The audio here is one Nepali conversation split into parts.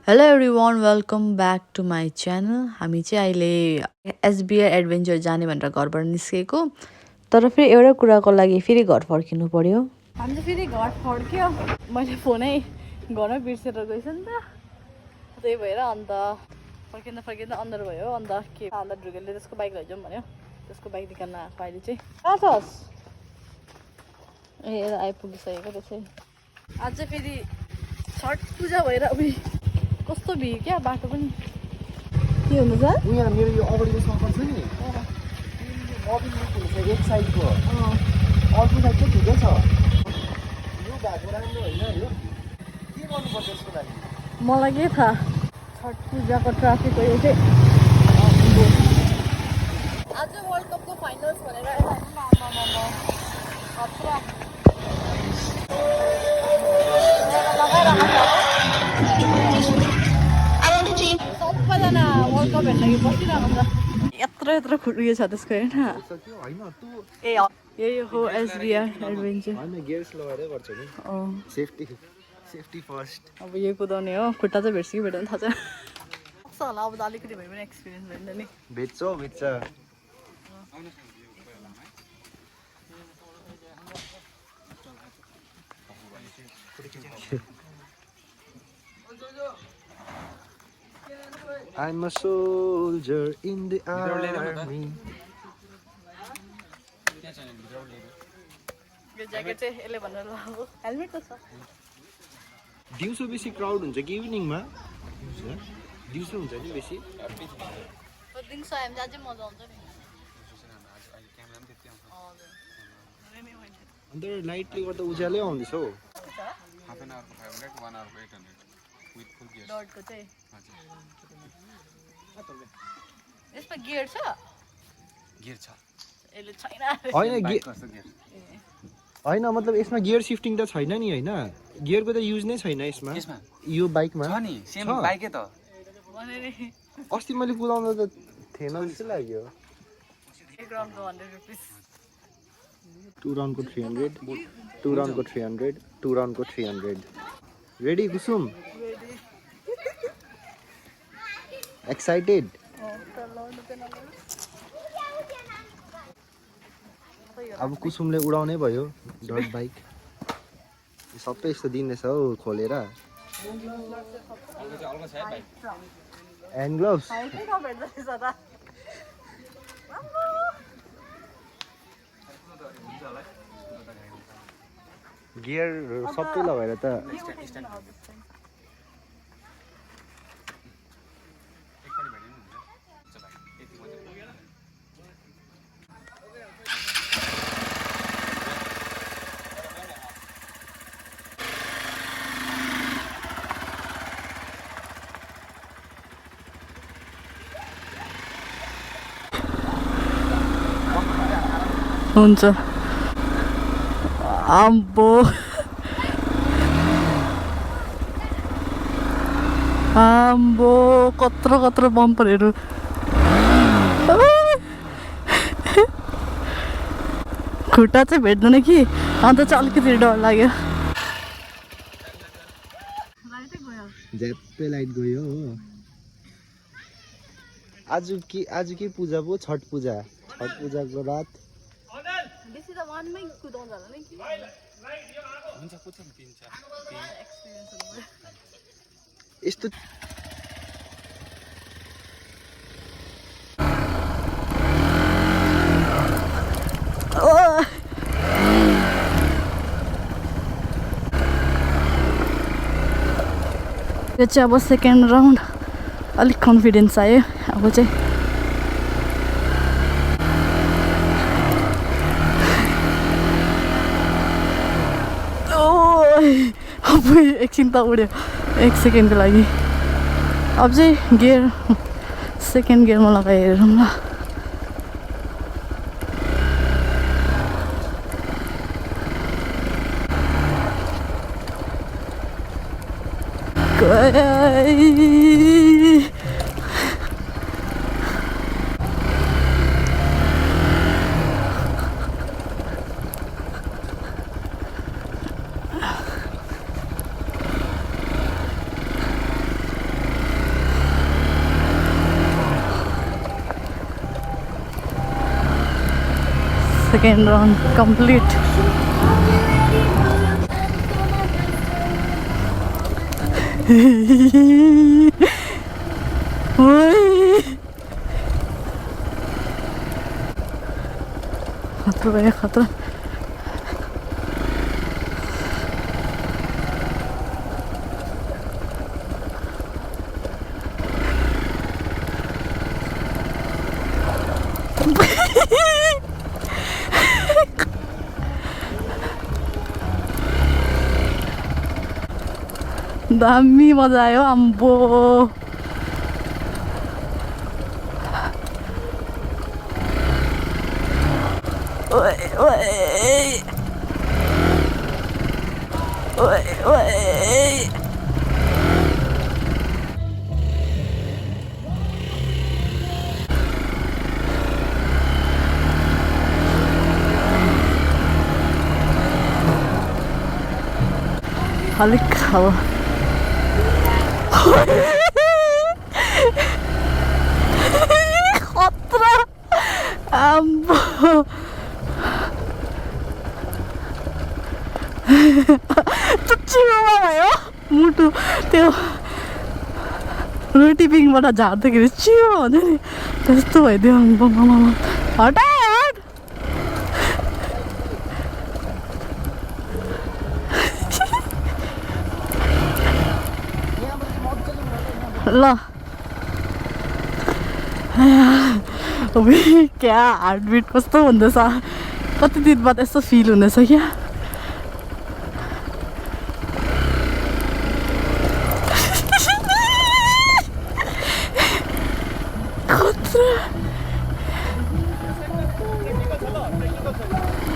Hello everyone welcome back to my channel. हामी चाहिँ अहिले SBR एडभेन्चर जाने भनेर घरबाट निस्केको, तर फेरि एउटा कुराको लागि फेरि घर फर्किनु पर्यो। हामी चाहिँ फेरि घर फर्क्यो। मैले फोनै घरमै बिर्सेर गएछ नि त, त्यही भएर अन्त फर्किँदा अन्धार भयो। अन्त ढुगेलले त्यसको बाइक लैजाउँ भन्यो, त्यसको बाइक निकाल्न आएको। अहिले चाहिँ कहाँ छस्? ए आइपुगिसकेको त्यसै। आज चाहिँ फेरि छठ पूजा भएर कस्तो भिड क्या, बाटो पनि के हुँदैछ यहाँ मेरो यो अगाडिको सर्कल छ नि, एक साइडको अर्को साइड चाहिँ ठिकै छ। यो बाटो राम्रो होइन, यो के गर्नुपर्छ यसको लागि? मलाई के थाहा। छठ पूजाको ट्राफिक हो यो चाहिँ। आज वर्ल्ड कपको फाइनल्स भनेर सबैजना वर्ल्ड कप हेर्न लागि बसिरहेको छ। यत्रो उयो छ त्यसको हेर्न। ए यही हो SBR एडभेन्चर। गियर्स लगाएरै गर्छ नि, सेफ्टी फर्स्ट। अब यो कुदाउने हो, खुट्टा चाहिँ भेट्छ कि भेट्दैन थाहा छैन। सक्छ होला, अब त अलिकति भए पनि एक्सपिरियन्स भयो नि। भेट्छ। I'm a soldier in the army. यो ज्याकेट चाहिँ यसले भनेर लगाएको। हेलमेट त छ। दिउँसो बेसी क्राउड हुन्छ कि इभिनिङमा? दिउँसो हुन्छ नि बेसी। दिउँसो आयो भने अझै मजा आउँछ नि। अन्त लाइटले गर्दा उज्यालै आउँदैछ हौ। डटको चाहिँ यसमा गियर छ? गियर छ। यसले छैन। होइन मतलब यसमा गियर सिफ्टिङ त छैन नि, होइन? गियरको त युज नै छैन यसमा। यो बाइकमा छ नि, सेम बाइकै त। अस्ति मैले कुदाउँदा त थिएन जस्तो लाग्यो। एक राउन्डको 100 रुपिस। 2 राउन्डको 300, 2 राउन्डको 300, 2 राउन्डको 300। रेडी कुसुम? एक्साइटेड? अब कुसुमले उडाउनै भयो डट बाइक। सबै यस्तो दिनेछ हौ खोलेर। ह्यान्ड ग्लोभ्स गियर सबै लगाएर त हुन्छ। आम्बो कत्रो बम्परहरू। खुट्टा चाहिँ भेट्दैन कि, अन्त चाहिँ अलिकति डर लाग्यो। झ्याप्पै लाइट गयो हो। आज के पूजा पो? छठ पूजाको रात। बेसी त वानमै कुदाउँदा होला नि कि। यस्तो यो चाहिँ अब सेकेन्ड राउन्ड अलिक कन्फिडेन्स आयो। अब चाहिँ अब एकछिन त उड्यो, 1 सेकेन्डको लागि। अब चाहिँ गियर सेकेन्ड गियरमा लगाएर हेरौँ ल। Second round complete. खतरा भैया खतरा. दामी मजा आयो अम्बो. ओए ओए ओए ओए. अलिक खाऊ. खतरा अम्बो. चिरोमा भयो मुटु त्यो रोटी पिङबाट झार्दाखेरि चियो हुन्छ नि त्यस्तो भइदियो. हटा हट. ल क्या हार्टबिट कस्तो हुँदैछ. कति दिन बाद यस्तो फिल हुँदैछ क्या.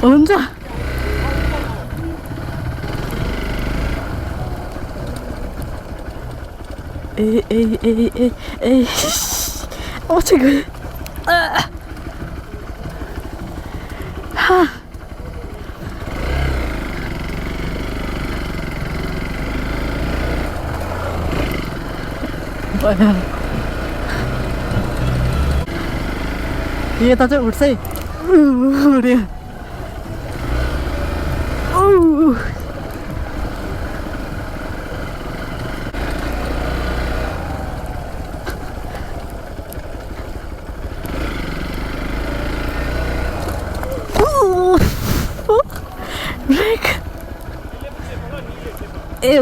हुन्छ ए ए ए ए ए ओ चाहिँ गयो. यता चाहिँ उठ्छ है. उड्यो. ए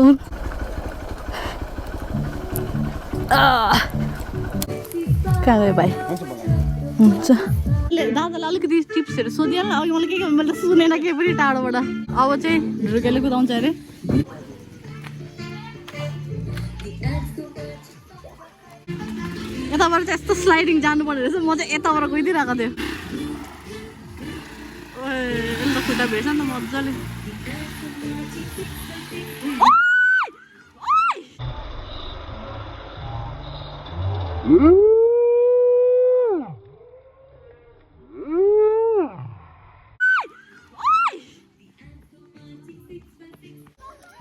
कहाँ गयो भाइ. हुन्छ दादालाई अलिकति टिप्सहरू सोधिहाल्नु. अघि मैले के मैले सुनेन केही पनि टाढोबाट. अब चाहिँ ढुर्गेले कुदाउँछ अरे. यताबाट चाहिँ यस्तो स्लाइडिङ जानुपर्ने रहेछ. म चाहिँ यताबाट गइदिइरहेको थिएँ. अन्त खुट्टा भेट्छ नि त मजाले.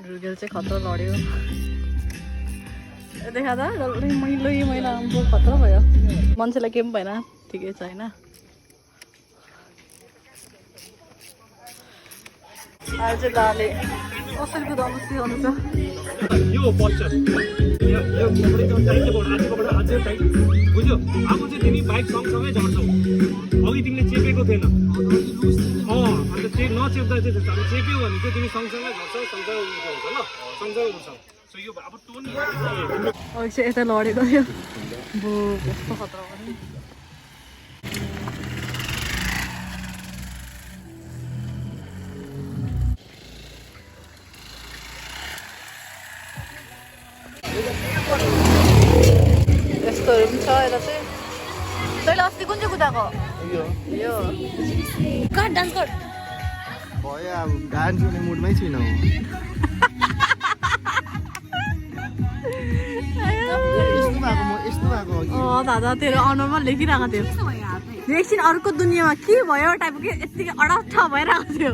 ढुर्गेल चाहिँ खतरा लड्यो. देखा त डल्लै मैला अम्बो खतरा भयो. मान्छेलाई केही पनि भएन. ठिकै छ होइन. अहिले चाहिँ दाले कसरी कुदाउनु सिकाउनु छ. यो पल्चर यो बुझ्यो. अब चाहिँ तिमी बाइक सँगसँगै झर्छौ. अघि तिमीले चेपेको थिएन. अन्त नचेप्दा चाहिँ चेप्यो भने चाहिँ तिमी सँगसँगै झर्छौ. सँगसँगै उठाउँछ ल. सँगसँगै उठाउँछौ. सो यो अब टोनी अघि चाहिँ यता लडेको थियो. बो कस्तो खतरा भयो. यस्तोहरू पनि छ यता चाहिँ. तैँले अस्ति कुन चाहिँ कुदाएको. यो काट डान्स गर. भयो अब डान्स गर्ने मुडमै छैन. दादा तेरो अनुहारमा लेखिरहेको थियो. एकछिन अर्को दुनियाँमा के भयो टाइपको के यत्तिकै अडट्ठ भइरहेको थियो.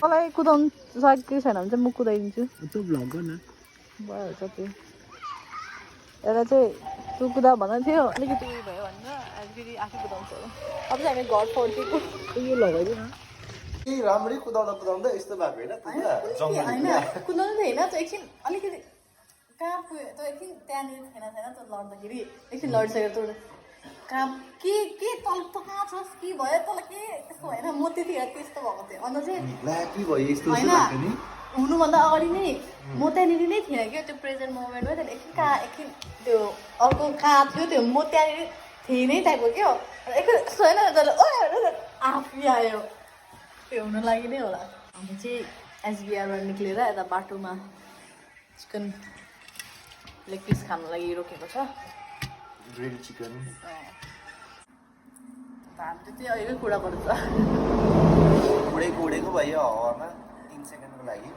मलाई कुदाउनु सकेको छैन भने चाहिँ म कुदाइदिन्छु. भइहाल्छ त्यो. एउटा चाहिँ तँ कुदा भन्दै थियो. अलिकति उयो भयो भनेर फेरि आफै कुदाउँछ होला अब चाहिँ हामी घर फर्केको यो लगाइदिनु न ए राम्रै कुदाउँदा यस्तो भएको होइन होइन कुदाउनु त होइन त्यो एकछिन अलिकति कहाँ पुग्यो त्यो एकछिन त्यहाँनिर थिएन त्यो लड्दाखेरि एकछिन लडिसकेर त्यो कहाँ के तल त कहाँ छस् के भयो तल के त्यस्तो होइन म त्यतिखेर त्यस्तो भएको थियो अन्त चाहिँ होइन हुनुभन्दा अगाडि नै म त्यहाँनिर नै थिएँ क्या त्यो प्रेजेन्ट मोमेन्टमा त्यहाँदेखि एकछिन त्यो अर्को कहाँ थियो त्यो म त्यहाँनिर थिएँ नै टाइपको क्या एकछिन यस्तो होइन त्यसले आफै आयो त्यो हुनु लागि नै होला हामी चाहिँ एसबिआरबाट निक्लेर यता बाटोमा चिकन लेग पिस खानु लागि रोकेको छ ग्रिल चिकन हामी चाहिँ त्यही अहिलेकै कुरा गर्छ उडेको भयो हावामा 3 सेकेन्डको लागि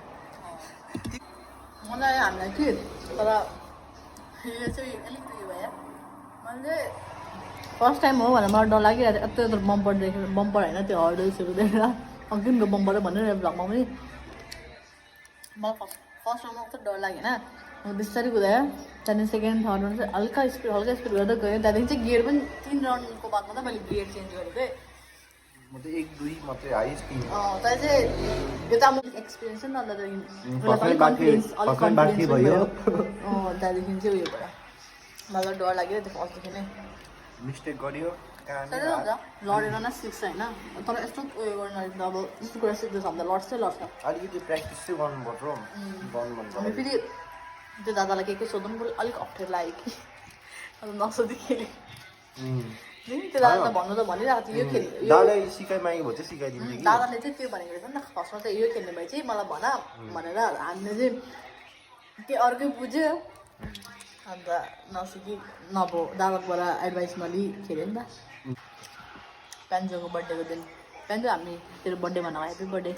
मजा आयो हामीलाई कि तर यो चाहिँ अलिक उयो भयो मैले चाहिँ फर्स्ट टाइम हो भनेर मलाई डर लागिरहेको थियो यत्रो बम्पर देखेर बम्पर होइन त्यो हर्डल्सहरू देखेर अघिको बम्पर भनेर भ्लगमा पनि मलाई फर्स्ट राउन्डमा कस्तो डर लाग्यो होइन म बिस्तारै कुदायो त्यहाँदेखि सेकेन्ड थर्ड राउन्ड चाहिँ हल्का स्पिड गर्दै गयो त्यहाँदेखि चाहिँ गियर पनि 3 राउन्डको बादमा त मैले गियर चेन्ज गरेको थिएँ म त 1 2 मात्रै हाइस्ट तर चाहिँ यो त हाम्रो एक्सपिरियन्स छ नि त त्यहाँदेखि भयो त्यहाँदेखि चाहिँ उयो भयो मलाई डर लाग्यो त्यो फर्स्टदेखि नै मिस्टेक गरियो लडेर न सिक्छ होइन तर यस्तो उयो गर्नु अब यस्तो कुरा सिक्दैछ भने त लड्छै लड्छ अलिकति प्र्याक्टिस चाहिँ गर्नुपर्छ हामी फेरि त्यो दादालाई के सोध्नु पनि अलिक अप्ठ्यारो लाग्यो कि अब नसोधी खेल्यो त्यो दादा त भन्नु त भनिरहेको थियो यो खेल्ने दादाले सिकाइ मागेको भए चाहिँ सिकाइदिन्थ्यो कि दादाले चाहिँ त्यो भनेको रहेछ नि त फर्स्टमा चाहिँ यो खेल्ने भए चाहिँ मलाई भन भनेर हामीले चाहिँ त्यो अर्कै बुझ्यो अन्त नसिकि नभो दादाकोबाट एडभाइस नलिई खेल्यो नि त पेन्जोको बर्थडेको दिन पेन्जो हामी तेरो बर्थडे मनाएको ह्याप्पी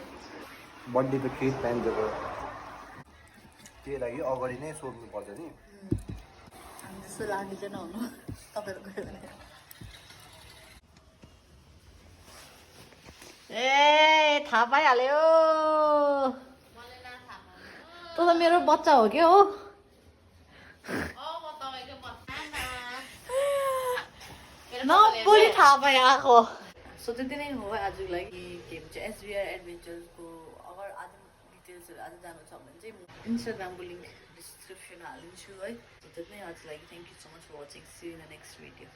बर्थडेको ट्रिट पेन्जोको त्यही लागि अगाडि नै सोध्नुपर्छ नि हामी त्यस्तो लाडी चाहिँ नहुनु तपाईँहरू गयो भने ए थाहा पाइहाल्यो त मेरो बच्चा हो क्या हो नबोली थाहा पाएँ आएको सो त्यति नै हो आजको लागि के भन्छ एसबिआर एडभेन्चर्सको अगर आज डिटेल्सहरू आज जानु छ भने चाहिँ म इन्स्टाग्रामको लिङ्क डिस्क्रिप्सनमा हालिदिन्छु है त्यति नै आजको लागि thank you so much for watching see in the next video